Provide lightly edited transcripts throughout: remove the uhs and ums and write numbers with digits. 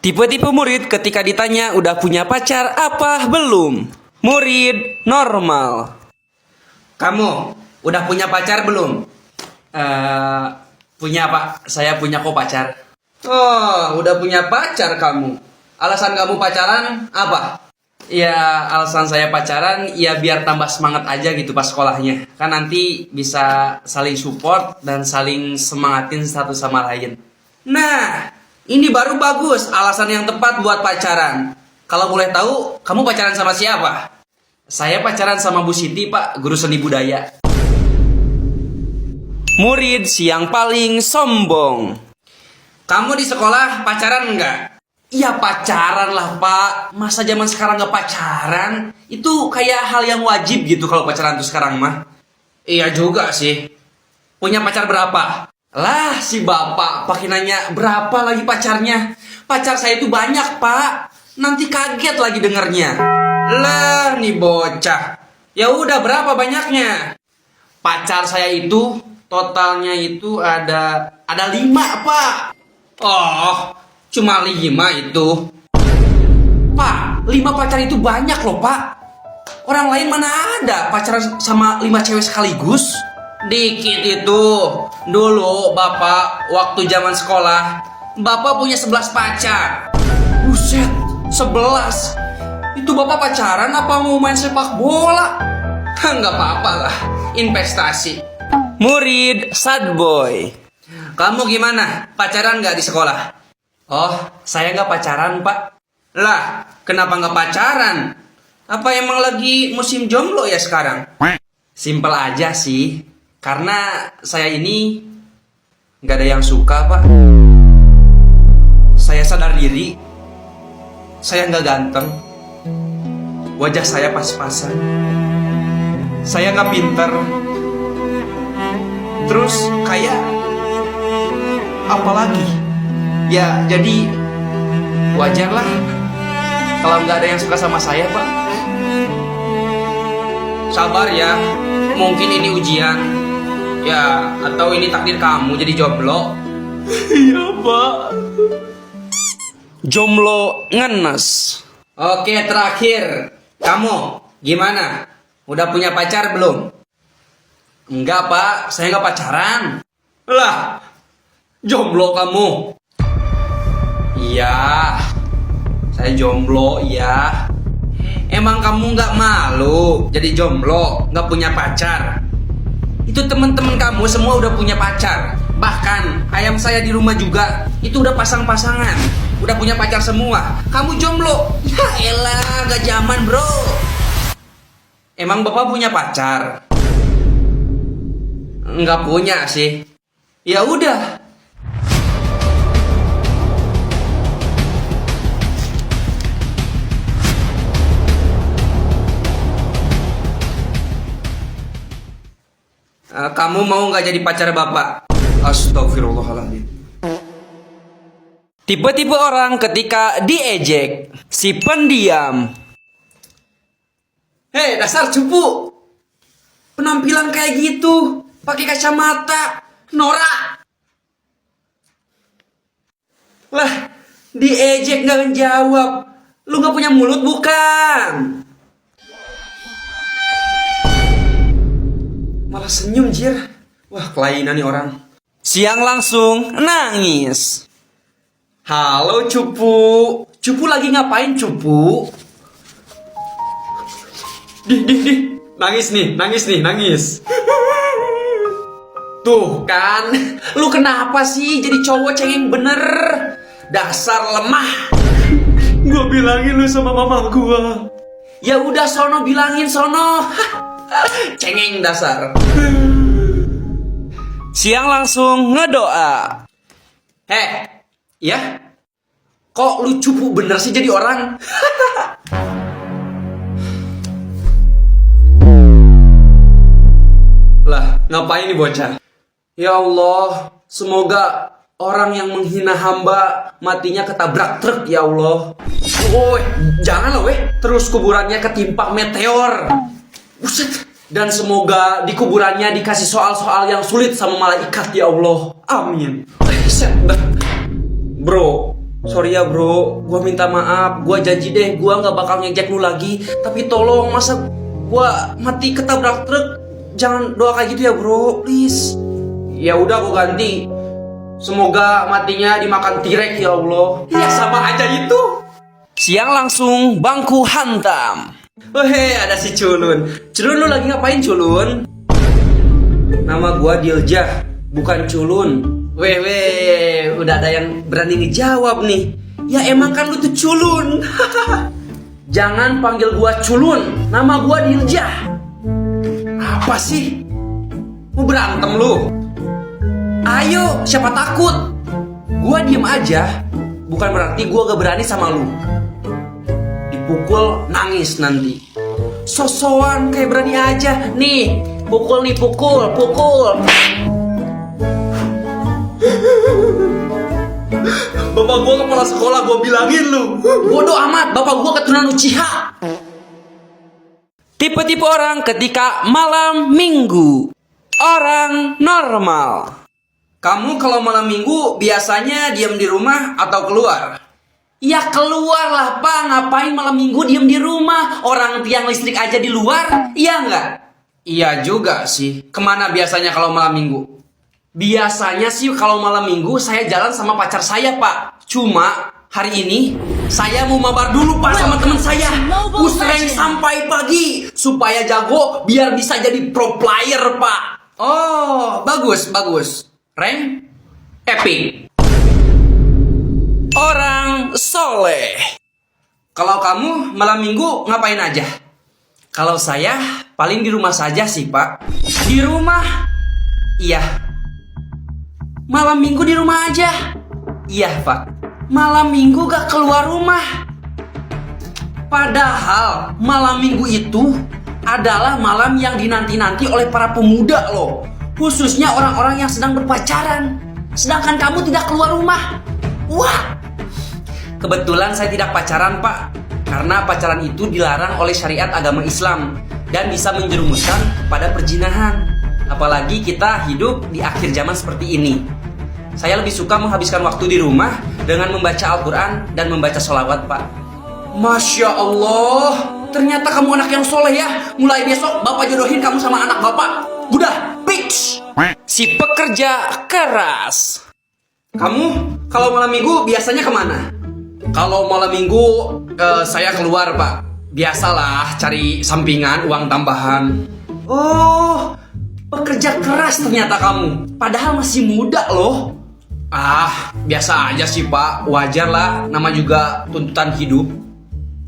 Tipe-tipe murid ketika ditanya udah punya pacar apa belum? Murid normal. Kamu udah punya pacar belum? Punya pak, saya punya kok pacar. Oh, udah punya pacar kamu. Alasan kamu pacaran apa? Ya, alasan saya pacaran ya biar tambah semangat aja gitu pas sekolahnya. Kan nanti bisa saling support dan saling semangatin satu sama lain. Nah, ini baru bagus alasan yang tepat buat pacaran. Kalau boleh tahu, kamu pacaran sama siapa? Saya pacaran sama Bu Siti, Pak, guru seni budaya. Murid yang paling sombong. Kamu di sekolah pacaran nggak? Iya pacaran lah, Pak. Masa zaman sekarang nggak pacaran? Itu kayak hal yang wajib gitu kalau pacaran tuh sekarang mah. Iya juga sih. Punya pacar berapa? Lah, si bapak pakai nanya berapa lagi pacarnya. Pacar saya itu banyak, Pak. Nanti kaget lagi dengernya. Lah, nih bocah. Ya udah, berapa banyaknya? Pacar saya itu totalnya itu ada 5, Pak. Oh, cuma 5 itu. Pak, 5 pacar itu banyak loh, Pak. Orang lain mana ada pacaran sama 5 cewek sekaligus? Dikit itu. Dulu Bapak waktu zaman sekolah, Bapak punya 11 pacar. Buset, 11. Itu Bapak pacaran apa mau main sepak bola? Nggak apa-apa lah, investasi. Murid sad boy. Kamu gimana? Pacaran nggak di sekolah? Oh, saya nggak pacaran, Pak. Lah, kenapa nggak pacaran? Apa emang lagi musim jomblo ya sekarang? Simpel aja sih. Karena saya ini nggak ada yang suka, Pak. Saya sadar diri. Saya nggak ganteng. Wajah saya pas-pasan. Saya nggak pinter. Terus kayak apalagi? Ya jadi wajar lah kalau nggak ada yang suka sama saya, Pak. Sabar ya, mungkin ini ujian. Ya, atau ini takdir kamu jadi jomblo. Iya, Pak. Jomblo ngenes. Oke, terakhir. Kamu gimana? Udah punya pacar belum? Enggak, Pak. Saya nggak pacaran. Lah, jomblo kamu. Iya, saya jomblo, iya. Emang kamu nggak malu jadi jomblo, nggak punya pacar? Itu teman-teman kamu semua udah punya pacar. Bahkan ayam saya di rumah juga itu udah pasang-pasangan, udah punya pacar semua. Kamu jomblo? Ya elah, nggak zaman bro. Emang bapak punya pacar? Nggak punya sih. Ya udah. Kamu mau nggak jadi pacar bapak? Astagfirullahaladzim. Tipe-tipe orang ketika diejek, si pendiam. Hei, dasar cupu. Penampilan kayak gitu, pakai kacamata, norak. Lah, diejek nggak menjawab. Lu nggak punya mulut bukan? Malah senyum, jir. Wah, kelainan nih orang. Siang langsung nangis. Halo, cupu. Cupu lagi ngapain, cupu? Dih. Nangis nih, nangis. Tuh kan, lu kenapa sih jadi cowok cengeng bener? Dasar lemah. Gua bilangin lu sama mama gua. Ya udah sono bilangin sono. Cengeng dasar. Siang langsung ngedoa. Ya? Kok lu cupu bener sih jadi orang? Lah, ngapain nih bocah? Ya Allah, semoga orang yang menghina hamba matinya ketabrak truk ya Allah. Woi, jangan lah weh. Terus kuburannya ketimpa meteor. Buset. Dan semoga di kuburannya dikasih soal-soal yang sulit sama malaikat ya Allah. Amin. Bro, Sorry ya bro, gua minta maaf. Gua janji deh, gua nggak bakal ngejek lu lagi. Tapi tolong, masa gua mati ketabrak truk? Jangan doa kayak gitu ya bro, please. Ya udah, gua ganti. Semoga matinya dimakan tirek ya Allah. Ya sama aja itu. Siang langsung bangku hantam. Weh, ada si Culun. Culun, lu lagi ngapain Culun? Nama gua Diljah, bukan Culun. Weh, udah ada yang berani ngejawab nih. Ya emang kan lu tuh Culun. Jangan panggil gua Culun, nama gua Diljah. Apa sih? Mau berantem lu? Ayo, siapa takut? Gua diem aja, bukan berarti gua gak berani sama lu. Dipukul, nangis nanti. Sosokan kayak berani aja. Nih, pukul nih, pukul. Bapak gua kepala sekolah, gua bilangin lu. Bodoh amat, bapak gua keturunan Uchiha. Tipe-tipe orang ketika malam minggu. Orang normal. Kamu kalau malam minggu biasanya diam di rumah atau keluar? Ya keluar lah pak, ngapain malam minggu diam di rumah? Orang tiang listrik aja di luar, iya nggak? Iya juga sih. Kemana biasanya kalau malam minggu? Biasanya sih kalau malam minggu saya jalan sama pacar saya pak. Cuma hari ini saya mau mabar dulu pak sama teman saya. Pusreng sampai pagi supaya jago biar bisa jadi pro player pak. Oh bagus. Rank epic. Orang soleh. Kalau kamu malam minggu ngapain aja? Kalau saya paling di rumah saja sih pak. Di rumah? Iya. Malam minggu di rumah aja? Iya pak. Malam minggu gak keluar rumah. Padahal malam minggu itu adalah malam yang dinanti-nanti oleh para pemuda loh. Khususnya orang-orang yang sedang berpacaran. Sedangkan kamu tidak keluar rumah. Wah. Kebetulan saya tidak pacaran pak. Karena pacaran itu dilarang oleh syariat agama Islam. Dan bisa menjerumuskan pada perzinahan. Apalagi kita hidup di akhir zaman seperti ini. Saya lebih suka menghabiskan waktu di rumah dengan membaca Al-Quran dan membaca sholawat pak. Masya Allah. Ternyata kamu anak yang soleh ya. Mulai besok bapak jodohin kamu sama anak bapak. Udah, fix. Si pekerja keras. Kamu kalau malam minggu biasanya kemana? Kalau malam minggu saya keluar pak. Biasalah cari sampingan, uang tambahan. Oh, pekerja keras ternyata kamu. Padahal masih muda loh. Ah, biasa aja sih pak. Wajar lah, nama juga tuntutan hidup.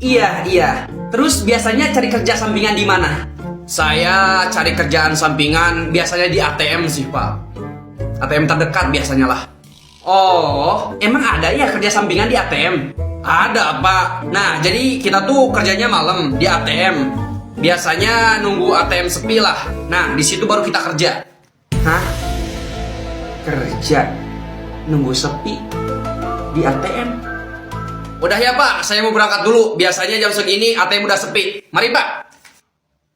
Iya. Terus biasanya cari kerja sampingan di mana? Saya cari kerjaan sampingan biasanya di ATM sih pak. ATM terdekat biasanya lah. Oh, emang ada ya kerja sampingan di ATM? Ada pak. Nah, jadi kita tuh kerjanya malam di ATM. Biasanya nunggu ATM sepi lah. Nah, di situ baru kita kerja. Hah? Kerja? Nunggu sepi? Di ATM? Udah ya pak, saya mau berangkat dulu. Biasanya jam segini ATM udah sepi. Mari pak.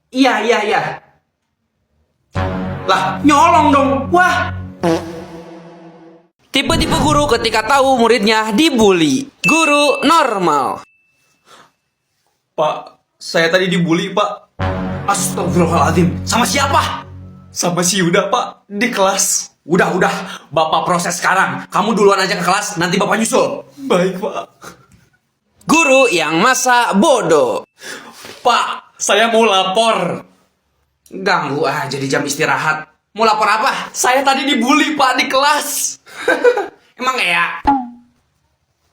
Iya. Lah, nyolong dong. Wah. Tipe-tipe guru ketika tahu muridnya dibully. Guru normal. Pak, saya tadi dibully, Pak. Astagfirullahaladzim. Sama siapa? Sama si Yuda, Pak. Di kelas. Udah. Bapak proses sekarang. Kamu duluan aja ke kelas, nanti Bapak nyusul. Baik, Pak. Guru yang masa bodoh. Pak, saya mau lapor. Ganggu aja di jam istirahat. Mau lapor apa? Saya tadi dibully, Pak, di kelas. Emang ya?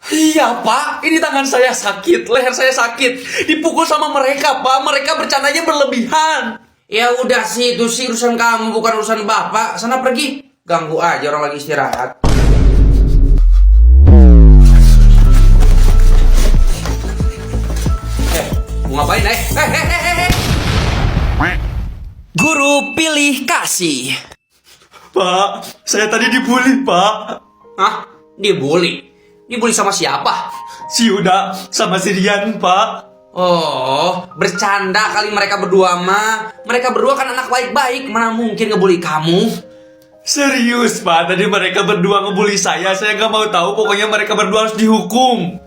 Iya, Pak. Ini tangan saya sakit, leher saya sakit. Dipukul sama mereka, Pak. Mereka bercandanya berlebihan. Ya udah sih, itu sih urusan kamu, bukan urusan Bapak. Sana pergi. Ganggu aja orang lagi istirahat. Mau ngapain, Guru pilih kasih. Pak, saya tadi dibully, Pak. Hah? Dibully? Dibully sama siapa? Si Yuda sama si Rian, Pak. Oh, bercanda kali mereka berdua mah. Mereka berdua kan anak baik-baik, mana mungkin ngebully kamu? Serius, Pak. Tadi mereka berdua ngebully saya. Saya nggak mau tahu. Pokoknya mereka berdua harus dihukum.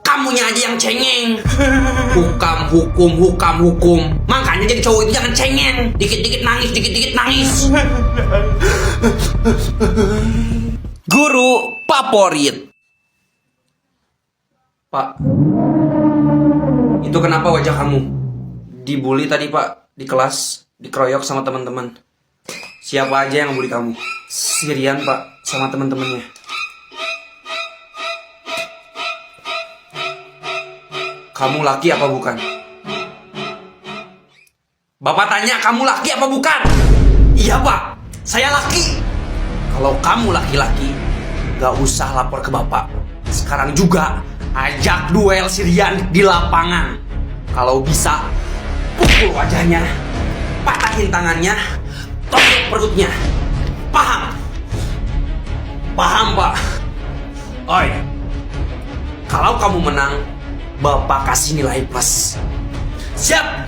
Kamunya aja yang cengeng. Hukum. Makanya jadi cowok itu jangan cengeng. Dikit-dikit nangis. Guru favorit. Pak, itu kenapa wajah kamu? Dibully tadi, Pak, di kelas, dikeroyok sama teman-teman. Siapa aja yang bully kamu? Sirian, Pak, sama teman-temannya. Kamu laki apa bukan? Bapak tanya, kamu laki apa bukan? Iya, Pak, saya laki. Kalau kamu laki-laki, gak usah lapor ke Bapak. Sekarang juga ajak duel Sirian di lapangan. Kalau bisa, pukul wajahnya, patahin tangannya, tonjok perutnya. Paham? Paham, Pak? Oi, kalau kamu menang, Bapak kasih nilai plus. Siap?